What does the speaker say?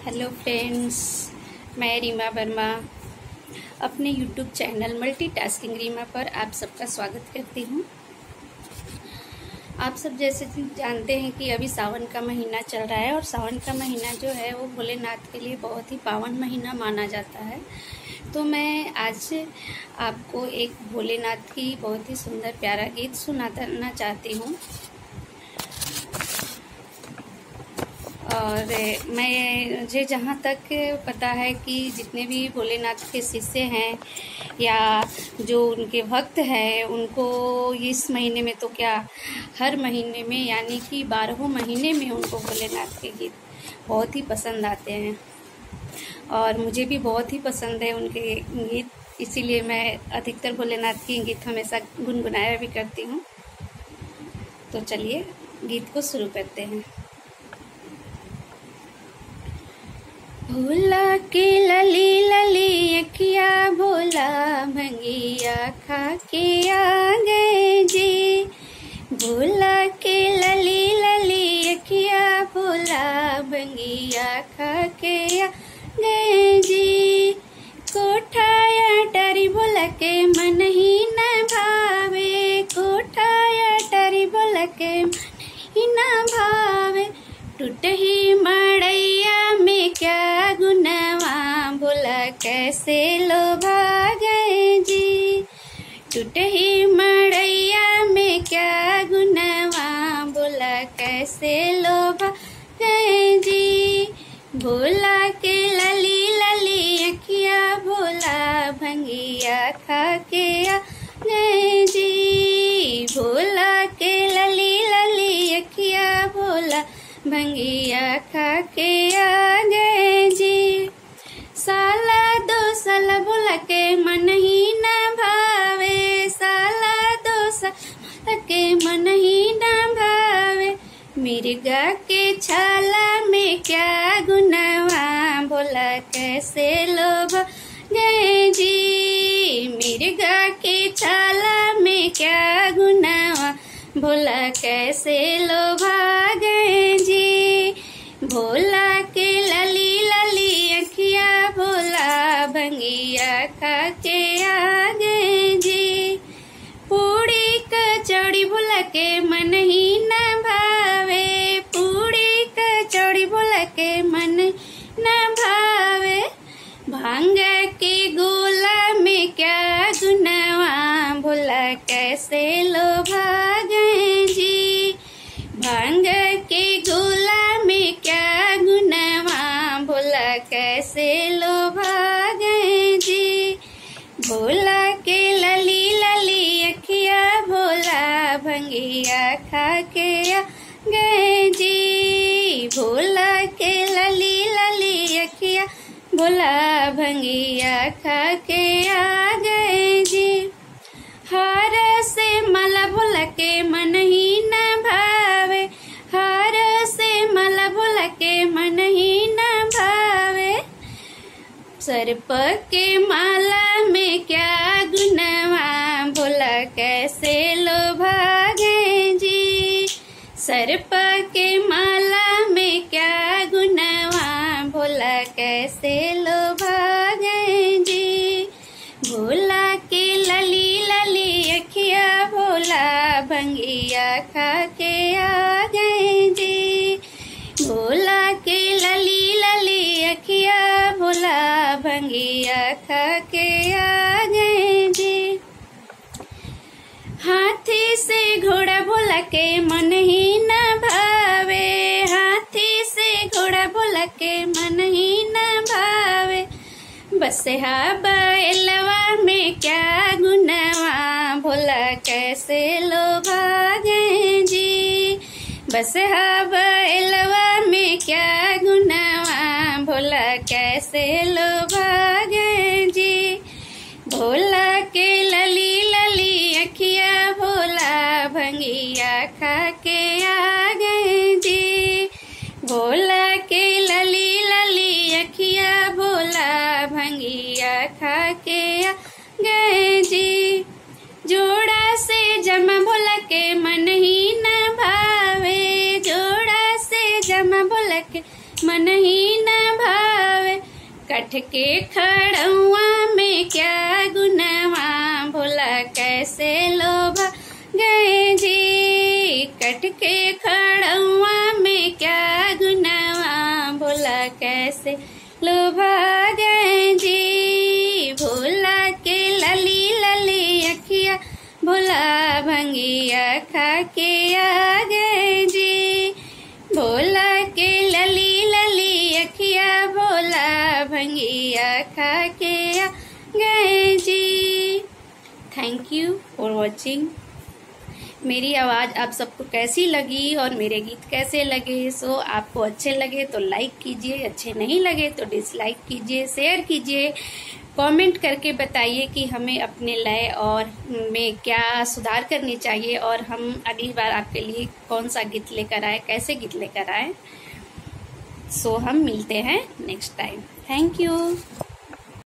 Hello friends, मैं रीमा वर्मा अपने YouTube channel multitasking Reema पर आप सबका स्वागत करती हूँ। आप सब जैसे जानते हैं कि अभी सावन का महीना चल रहा है और सावन का महीना जो है वो भोलेनाथ के लिए बहुत ही पावन महीना माना जाता है। तो मैं आज आपको एक भोलेनाथ की बहुत ही सुंदर प्यारा गीत सुनाना चाहती हूँ। और मुझे जहाँ तक पता है कि जितने भी भोलेनाथ के शिष्य हैं या जो उनके भक्त हैं उनको इस महीने में तो क्या हर महीने में यानी कि 12 महीने में उनको भोलेनाथ के गीत बहुत ही पसंद आते हैं। और मुझे भी बहुत ही पसंद है उनके गीत, इसीलिए मैं अधिकतर भोलेनाथ के गीत हमेशा गुनगुनाया भी करती हूँ। तो चलिए गीत को शुरू करते हैं। भोला के लली लली अखिया भोला भंगिया खा के आ गए जी। भोला के लली लली अखिया भोला भंगिया खा के आ गए जी। कोठाया टारी भोला के मन ही न भावे, कोठाया टारी भोला के मन ही न भावे। टूट ही मड़ैया में क्या गुनवा भोला कैसे लोभा गए जी। टूट ही मड़ैया में क्या गुनवा भोला कैसे लोभा गए जी। भोला के लली लली अखिया भोला भंगिया खा के आ गए जी। भोला के लली लली अखिया भोला भंगिया खा के आ गए जी। साला दो साला भोला के मन ही न भावे, साला दो साला के मन ही न भावे। मिर्गा के छाला में क्या गुनवा भोला कैसे लोभ गए जी। मिर्गा के छाला में क्या गुनवा भोला कैसे लोभा गए जी। भोला के लली लली अखिया भोला भंगिया खा के आ गए जी। पूड़ी कचौड़ी भोला के मन ही न भावे, पूड़ी कचौड़ी भोला के मन न भावे। भांग के गोला में क्या गुनवा भोला कैसे लोभा गए जी। भांग के गोला में क्या गुनवा भोला कैसे लोभा गए जी। भोला के लली लली अखिया भोला भंगिया खा के आ गए जी। भोला के लली लली अखिया भोला भंगिया खा के आ गए जी। हार से माला भोला के मन ही न भावे, हार से माला भोला के मन ही न भावे। सर्प के माला में क्या गुनवा भोला कैसे लोभा गए जी। सर्प के माला में क्या गुनवा भोला कैसे लोभा गए जी। भोला के लली लली अखिया भोला भंगिया खा के आ गए जी। भोला के लली लली अखिया भोला भंगिया खा के आ गए जी। हाथी से घोड़ा भोला के मन ही न भावे, हाथी से घोड़ा भोला के मन ही न भावे। बसहा बैलवा में क्या गुनवा भोला कैसे लोभा गए जी। बसहा बैलवा में क्या गुनवा भोला कैसे लोभा गए जी। भोला के लली लली अखिया भोला भंगिया खा के आ गए जी। भोला के लली लली अखिया भोला भंगिया खा के आ गए जी। जोड़ा से जमा भोला के मन ही न भावे, जोड़ा से जमा भोला के नहीं न भावे, कठ के खड़ुआ में क्या गुनवा, भोला कैसे लोभा गए जी। कठ के खड़ुआ में क्या गुनवा, भोला कैसे लोभा गए जी। भोला के लली लली अखिया, भोला भंगिया खा के आ गए जी। भोला के लली लली अखिया, भोला भंगिया खा के आ गए जी। Thank you for watching. मेरी आवाज़ आप सबको कैसी लगी और मेरे गीत कैसे लगे? सो आपको अच्छे लगे तो लाइक कीजिए, अच्छे नहीं लगे तो डिसलाइक कीजिए, शेयर कीजिए, कमेंट करके बताइए कि हमें अपने लय और में क्या सुधार करनी चाहिए और हम अगली बार आपके लिए कौन सा गीत लेकर आए, कैसे गीत लेकर आए। सो हम मिलते हैं नेक्स्ट टाइम। Thank you.